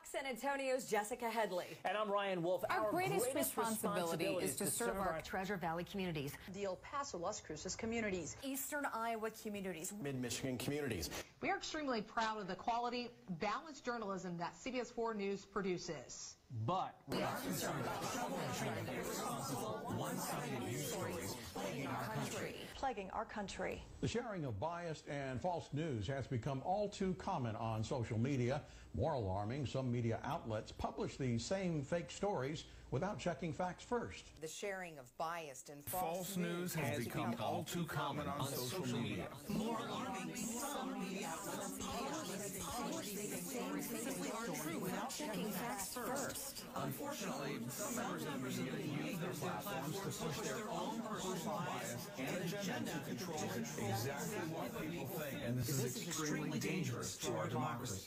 Fox San Antonio's Jessica Headley. And I'm Ryan Wolf. Our greatest responsibility is to serve our Treasure Valley communities, the El Paso, Las Cruces communities, Eastern Iowa communities, Mid-Michigan communities. We are extremely proud of the quality, balanced journalism that CBS 4 News produces. But we are concerned about troubling irresponsible, one-sided news stories Plaguing our country. The sharing of biased and false news has become all too common on social media. More alarming, some media outlets publish these same fake stories without checking facts first. The sharing of biased and false news has become all too common on social media. More alarming, some media outlets publish these same fake stories without checking facts first. Unfortunately, some members of the media use their platforms to push their own personal bias and agenda to control exactly what people think. And this is extremely dangerous to our democracy.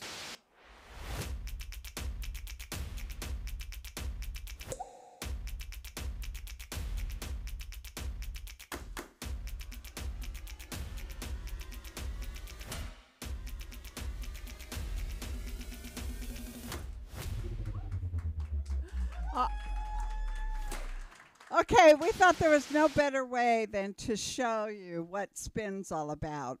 Okay, we thought there was no better way than to show you what Spin's all about.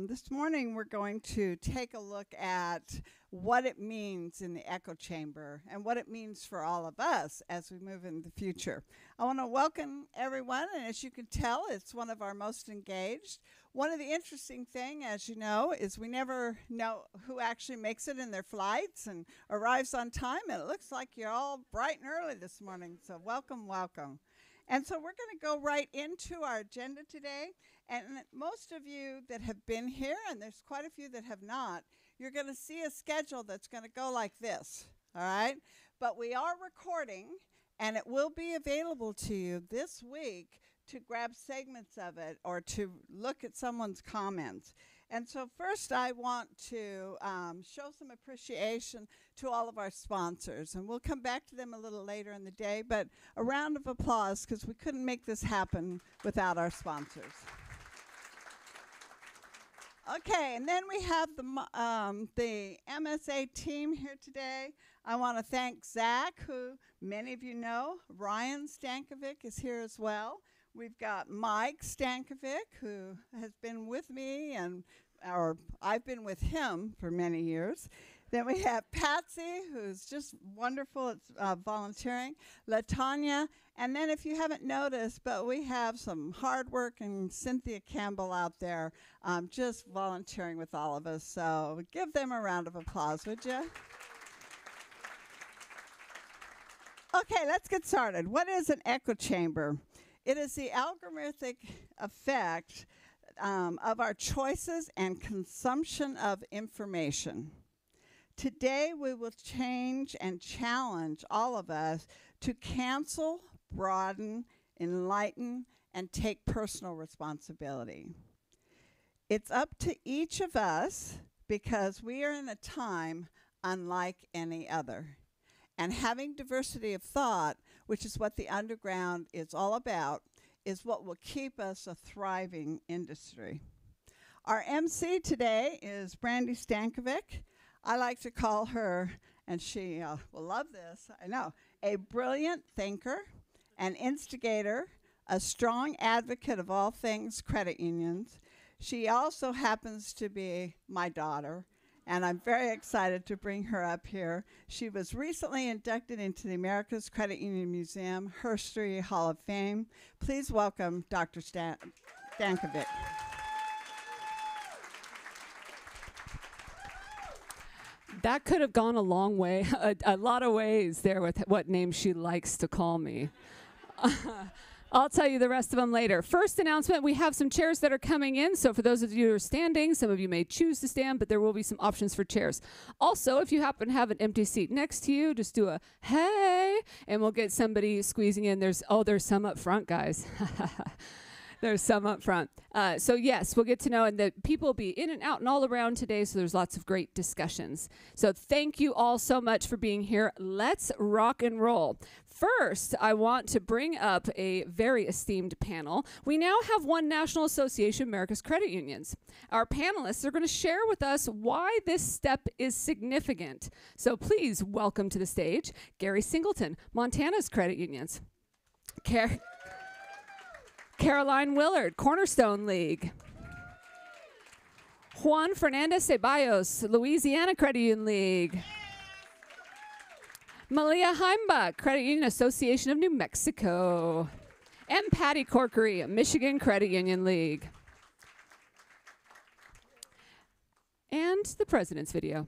This morning we're going to take a look at what it means in the echo chamber and what it means for all of us as we move in the future. I want to welcome everyone, and as you can tell, it's one of our most engaged. One of the interesting things, as you know, is we never know who actually makes it in their flights and arrives on time, and it looks like you're all bright and early this morning, so welcome, welcome. And so we're going to go right into our agenda today, and most of you that have been here, and there's quite a few that have not, you're going to see a schedule that's going to go like this, all right? But we are recording, and it will be available to you this week to grab segments of it or to look at someone's comments. And so first I want to show some appreciation to all of our sponsors. And we'll come back to them a little later in the day, but a round of applause because we couldn't make this happen without our sponsors. Okay, and then we have the MSA team here today. I want to thank Zach, who many of you know. Ryan Stankovic is here as well. We've got Mike Stankovic, who has been with me, or I've been with him for many years. Then we have Patsy, who's just wonderful at volunteering, LaTanya, and then if you haven't noticed, but we have some hardworking Cynthia Campbell out there just volunteering with all of us. So give them a round of applause, would you? Okay, let's get started. What is an echo chamber? It is the algorithmic effect of our choices and consumption of information. Today, we will change and challenge all of us to cancel, broaden, enlighten, and take personal responsibility. It's up to each of us because we are in a time unlike any other. And having diversity of thought, which is what the underground is all about, is what will keep us a thriving industry. Our MC today is Brandy Stankovic. I like to call her, and she will love this, I know, a brilliant thinker, an instigator, a strong advocate of all things credit unions. She also happens to be my daughter, and I'm very excited to bring her up here. She was recently inducted into the America's Credit Union Museum History Hall of Fame. Please welcome Dr. Stankovic. That could have gone a long way, a lot of ways there with what name she likes to call me. I'll tell you the rest of them later. First announcement, we have some chairs that are coming in. So for those of you who are standing, some of you may choose to stand, but there will be some options for chairs. Also, if you happen to have an empty seat next to you, just do a hey, and we'll get somebody squeezing in. There's some up front, guys. There's some up front. So yes, we'll get to know, and the people will be in and out and all around today, so there's lots of great discussions. So thank you all so much for being here. Let's rock and roll. First, I want to bring up a very esteemed panel. We now have one National Association of America's Credit Unions. Our panelists are going to share with us why this step is significant. So please welcome to the stage Gerry Singleton, Montana's Credit Unions. Caroline Williard, Cornerstone League. Juan Fernandez Ceballos, Louisiana Credit Union League. Melia Heimbuck, Credit Union Association of New Mexico. And Patty Corkery, Michigan Credit Union League. And the president's video.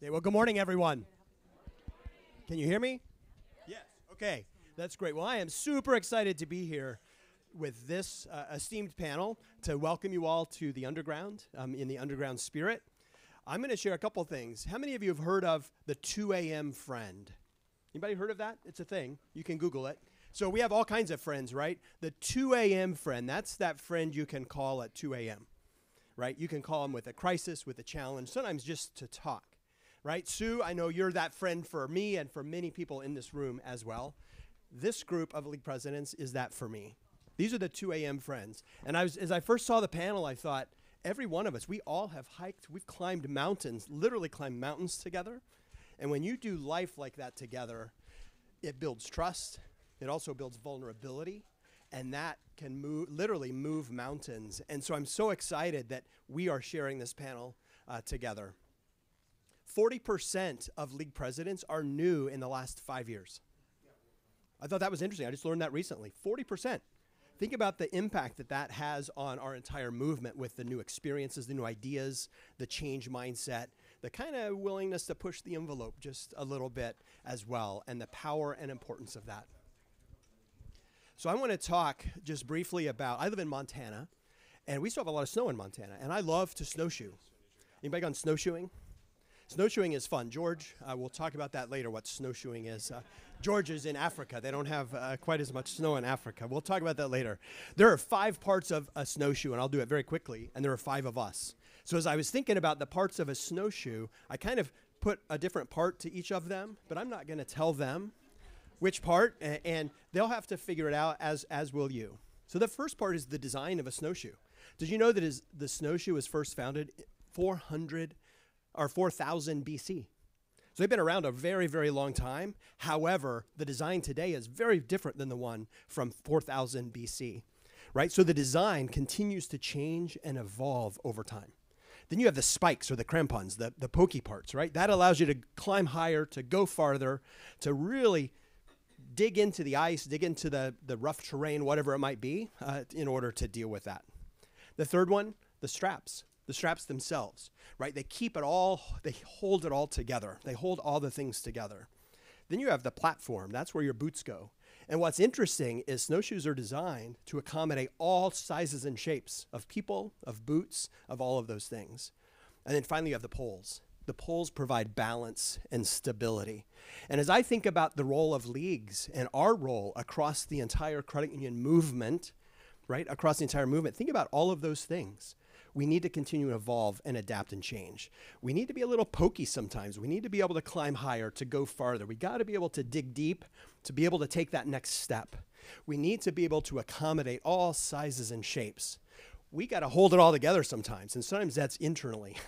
Well, good morning, everyone. Can you hear me? Yes. Okay. That's great. Well, I am super excited to be here with this esteemed panel to welcome you all to the Underground, in the Underground spirit. I'm going to share a couple things. How many of you have heard of the 2 a.m. friend? Anybody heard of that? It's a thing. You can Google it. So we have all kinds of friends, right? The 2 a.m. friend, that's that friend you can call at 2 a.m., right? You can call them with a crisis, with a challenge, sometimes just to talk. Right? Sue, I know you're that friend for me and for many people in this room as well. This group of league presidents is that for me. These are the 2 a.m. friends. And as I first saw the panel, I thought, every one of us, we all have hiked, we've climbed mountains, literally climbed mountains together. And when you do life like that together, it builds trust. It also builds vulnerability. And that can literally move mountains. And so I'm so excited that we are sharing this panel together. 40% of league presidents are new in the last 5 years. I thought that was interesting. I just learned that recently. 40%. Think about the impact that that has on our entire movement with the new experiences, the new ideas, the change mindset, the kind of willingness to push the envelope just a little bit as well, and the power and importance of that. So I want to talk just briefly about, I live in Montana, and we still have a lot of snow in Montana, and I love to snowshoe. Anybody gone snowshoeing? Snowshoeing is fun. George, we'll talk about that later, what snowshoeing is. George is in Africa. They don't have quite as much snow in Africa. We'll talk about that later. There are 5 parts of a snowshoe, and I'll do it very quickly, and there are 5 of us. So as I was thinking about the parts of a snowshoe, I kind of put a different part to each of them, but I'm not going to tell them which part, and they'll have to figure it out, as will you. So the first part is the design of a snowshoe. Did you know that the snowshoe was first founded 4,000 BC. So they've been around a very, very long time. However, the design today is very different than the one from 4,000 BC, right? So the design continues to change and evolve over time. Then you have the spikes or the crampons, the pokey parts, right? That allows you to climb higher, to go farther, to really dig into the ice, dig into the rough terrain, whatever it might be, in order to deal with that. The third one, the straps. The straps themselves, right? They keep it all, they hold it all together. They hold all the things together. Then you have the platform. That's where your boots go. And what's interesting is snowshoes are designed to accommodate all sizes and shapes of people, of boots, of all of those things. And then finally, you have the poles. The poles provide balance and stability. And as I think about the role of leagues and our role across the entire credit union movement, right? Across the entire movement, think about all of those things. We need to continue to evolve and adapt and change. We need to be a little pokey sometimes. We need to be able to climb higher, to go farther. We got to be able to dig deep, to be able to take that next step. We need to be able to accommodate all sizes and shapes. We got to hold it all together sometimes, and sometimes that's internally,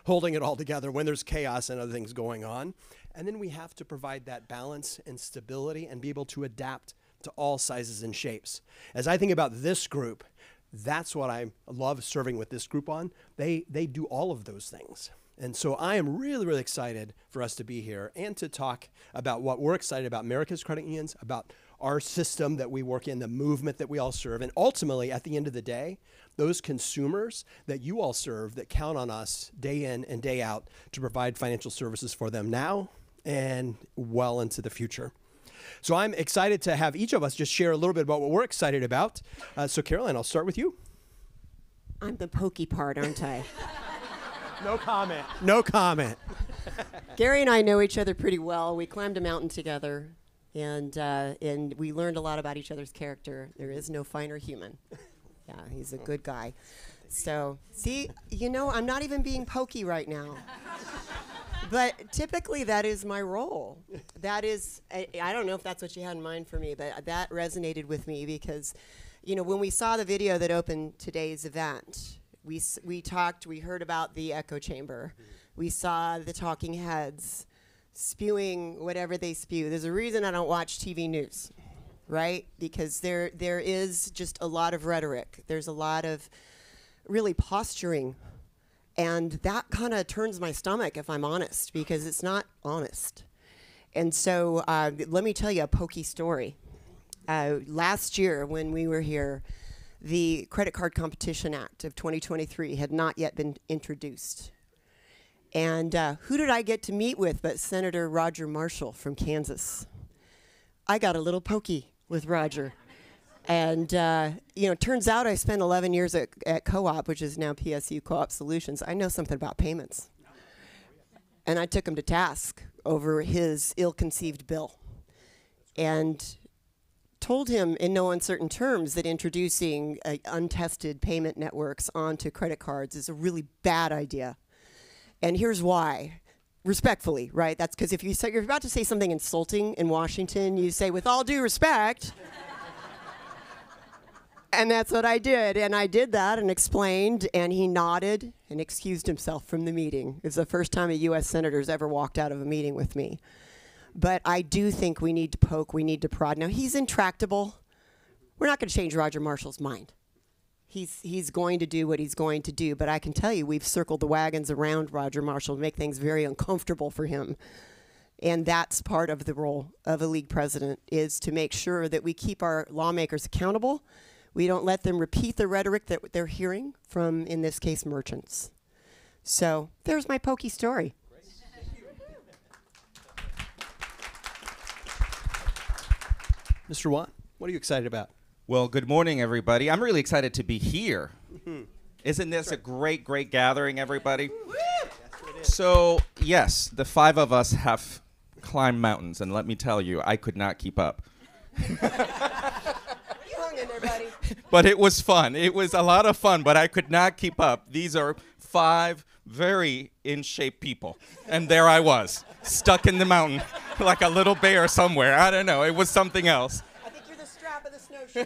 holding it all together when there's chaos and other things going on. And then we have to provide that balance and stability and be able to adapt to all sizes and shapes. As I think about this group, that's what I love serving with this group on. They do all of those things. And so I am really, really excited for us to be here and to talk about what we're excited about, America's credit unions, about our system that we work in, the movement that we all serve, and ultimately, at the end of the day, those consumers that you all serve that count on us day in and day out to provide financial services for them now and well into the future. So I'm excited to have each of us just share a little bit about what we're excited about. So Caroline, I'll start with you. I'm the pokey part, aren't I? No comment. No comment. Gerry and I know each other pretty well. We climbed a mountain together, and we learned a lot about each other's character. There is no finer human. Yeah, he's a good guy. So, see, you know, I'm not even being pokey right now. But typically that is my role. That is, I don't know if that's what you had in mind for me, but that resonated with me because, you know, when we saw the video that opened today's event, we talked, we heard about the echo chamber. We saw the talking heads spewing whatever they spew. There's a reason I don't watch TV news, right? Because there is just a lot of rhetoric. There's a lot of really posturing. And that kind of turns my stomach, if I'm honest, because it's not honest. And so let me tell you a pokey story. Last year when we were here, the Credit Card Competition Act of 2023 had not yet been introduced. And who did I get to meet with but Senator Roger Marshall from Kansas? I got a little pokey with Roger. And, you know, it turns out I spent 11 years at Co-op, which is now PSU Co-op Solutions. I know something about payments. And I took him to task over his ill-conceived bill and told him in no uncertain terms that introducing untested payment networks onto credit cards is a really bad idea. And here's why. Respectfully, right? That's because if you're about to say something insulting in Washington, you say, with all due respect. And that's what I did. And I did that and explained, and he nodded and excused himself from the meeting. It was the first time a U.S. senator's ever walked out of a meeting with me. But I do think we need to poke, we need to prod. Now, he's intractable. We're not going to change Roger Marshall's mind. He's going to do what he's going to do. But I can tell you, we've circled the wagons around Roger Marshall to make things very uncomfortable for him. And that's part of the role of a league president, is to make sure that we keep our lawmakers accountable. We don't let them repeat the rhetoric that they're hearing from, in this case, merchants. So there's my pokey story. Mr. Juan, what are you excited about? Well, good morning, everybody. I'm really excited to be here. Isn't this a great, great gathering, everybody? So, yes, the 5 of us have climbed mountains, and let me tell you, I could not keep up. But it was fun. It was a lot of fun, but I could not keep up. These are 5 very in-shape people. And there I was, stuck in the mountain like a little bear somewhere. I don't know. It was something else. I think you're the strap of the snowshoe.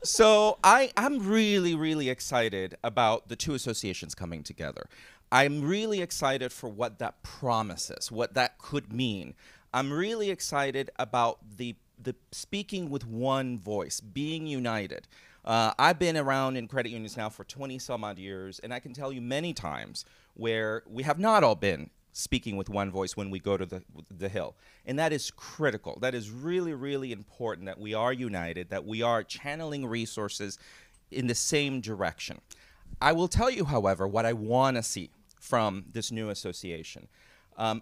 So I'm really, really excited about the 2 associations coming together. I'm really excited for what that promises, what that could mean. I'm really excited about the speaking with one voice, being united. I've been around in credit unions now for 20 some odd years, and I can tell you many times where we have not all been speaking with one voice when we go to the Hill. And that is critical. That is really, really important, that we are united, that we are channeling resources in the same direction. I will tell you, however, what I want to see from this new association.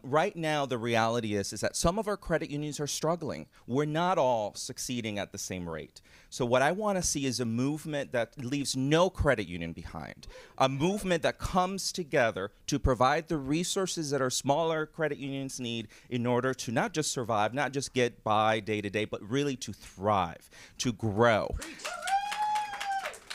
Right now, the reality is that some of our credit unions are struggling. We're not all succeeding at the same rate. So what I want to see is a movement that leaves no credit union behind, a movement that comes together to provide the resources that our smaller credit unions need in order to not just survive, not just get by day to day, but really to thrive, to grow.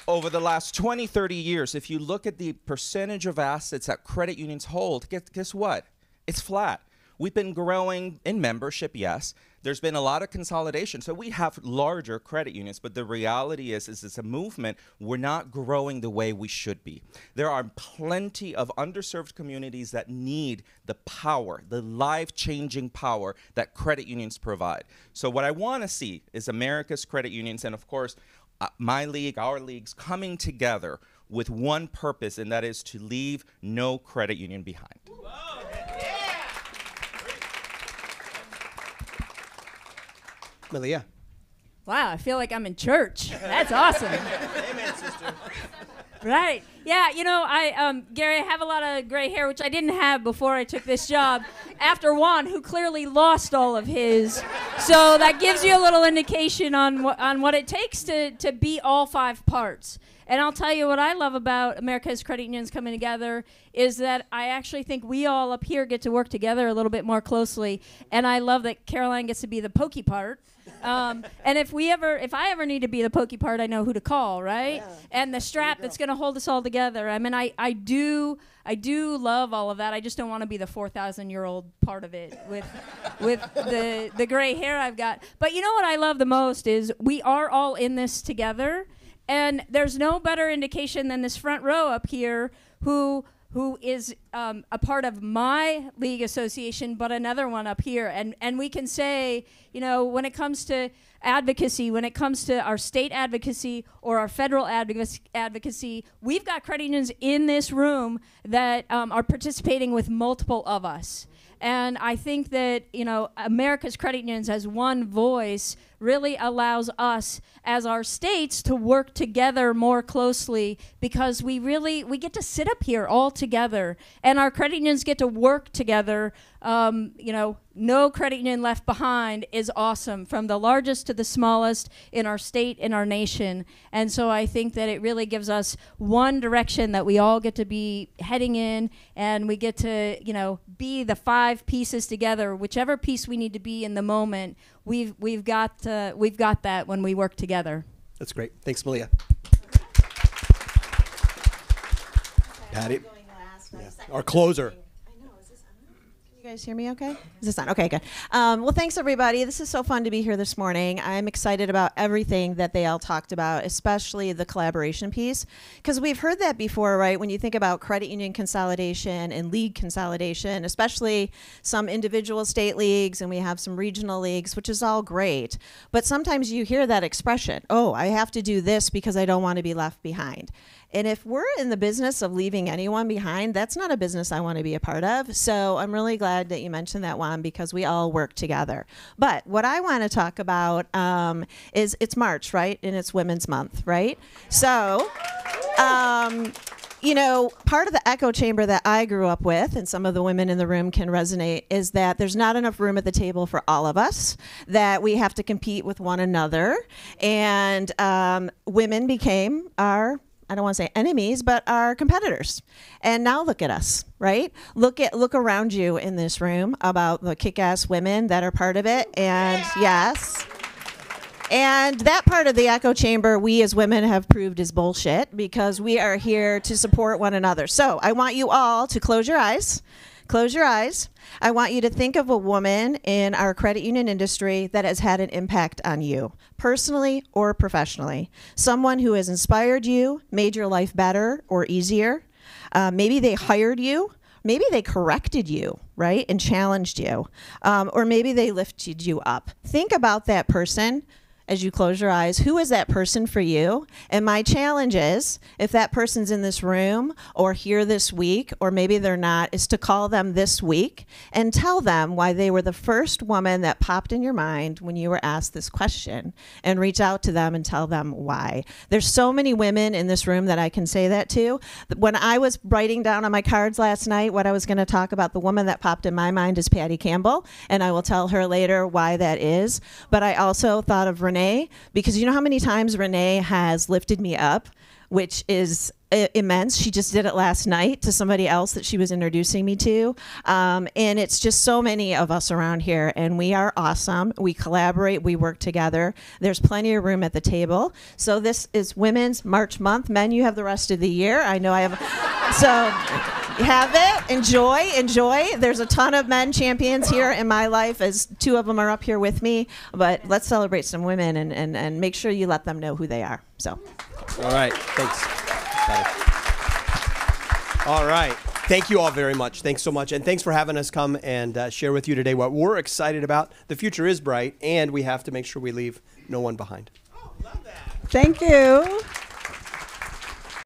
Over the last 20, 30 years, if you look at the percentage of assets that credit unions hold, guess what? It's flat. We've been growing in membership, yes. There's been a lot of consolidation. So we have larger credit unions, but the reality is it's a movement. We're not growing the way we should be. There are plenty of underserved communities that need the power, the life-changing power that credit unions provide. So what I want to see is America's credit unions, and of course, my league, our leagues, coming together with one purpose, and that is to leave no credit union behind. Melia. Wow, I feel like I'm in church. That's awesome. Amen, sister. Right. Yeah, you know, Gerry, I have a lot of gray hair, which I didn't have before I took this job. after Juan, who clearly lost all of his. So that gives you a little indication on what it takes to be all 5 parts. And I'll tell you what I love about America's Credit Unions coming together is that I actually think we all up here get to work together a little bit more closely. And I love that Caroline gets to be the pokey part. And if I ever need to be the pokey part, I know who to call, right? Yeah. And the strap that's going to hold us all together. I mean, I do love all of that. I just don't want to be the 4,000-year-old part of it with the gray hair I've got. But you know what I love the most is we are all in this together. And there's no better indication than this front row up here who is a part of my league association, but another one up here. And we can say, you know, when it comes to advocacy, when it comes to our state advocacy or our federal advocacy, we've got credit unions in this room that are participating with multiple of us. And I think that, you know, America's credit unions as one voice really allows us as our states to work together more closely because we get to sit up here all together and our credit unions get to work together. You know, no credit union left behind is awesome, from the largest to the smallest in our state, in our nation. And so I think that it really gives us one direction that we all get to be heading in, and we get to, you know, be the 5 pieces together. Whichever piece we need to be in the moment, we've got that when we work together. That's great. Thanks, Melia. Patty, yeah. Our closer. You guys hear me okay? Is this on? Okay, good. Well, thanks, everybody. This is so fun to be here this morning. I'm excited about everything that they all talked about, especially the collaboration piece, because we've heard that before, right? When you think about credit union consolidation and league consolidation, especially some individual state leagues, and we have some regional leagues, which is all great. But sometimes you hear that expression, oh, I have to do this because I don't want to be left behind. And if we're in the business of leaving anyone behind, that's not a business I want to be a part of. So I'm really glad that you mentioned that, Juan, because we all work together. But what I want to talk about is it's March, right? And it's Women's Month, right? So, you know, part of the echo chamber that I grew up with, and some of the women in the room can resonate, is that there's not enough room at the table for all of us, that we have to compete with one another. And women became our, I don't want to say enemies, but our competitors. And now look at us, right? Look around you in this room about the kick-ass women that are part of it. And yes. And that part of the echo chamber, we as women have proved is bullshit, because we are here to support one another. So I want you all to close your eyes. Close your eyes. I want you to think of a woman in our credit union industry that has had an impact on you, personally or professionally. Someone who has inspired you, made your life better or easier. Maybe they hired you. Maybe they corrected you, right, and challenged you. Or maybe they lifted you up. Think about that person. As you close your eyes, who is that person for you? And my challenge is, if that person's in this room or here this week, or maybe they're not, is to call them this week and tell them why they were the first woman that popped in your mind when you were asked this question, and reach out to them and tell them why. There's so many women in this room that I can say that to. When I was writing down on my cards last night what I was going to talk about, the woman that popped in my mind is Patty Campbell, and I will tell her later why that is. But I also thought of Renee, because you know how many times Renee has lifted me up, which is immense. She just did it last night to somebody else that she was introducing me to. And it's just so many of us around here, and we are awesome. We collaborate, we work together. There's plenty of room at the table. So this is Women's March Month. Men, you have the rest of the year. I know I have. So have it, enjoy. There's a ton of men champions here in my life, as 2 of them are up here with me. But let's celebrate some women and make sure you let them know who they are. So. All right, thanks. All right. Thank you all very much. Thanks so much. And thanks for having us come and share with you today what we're excited about. The future is bright, and we have to make sure we leave no one behind. Thank you.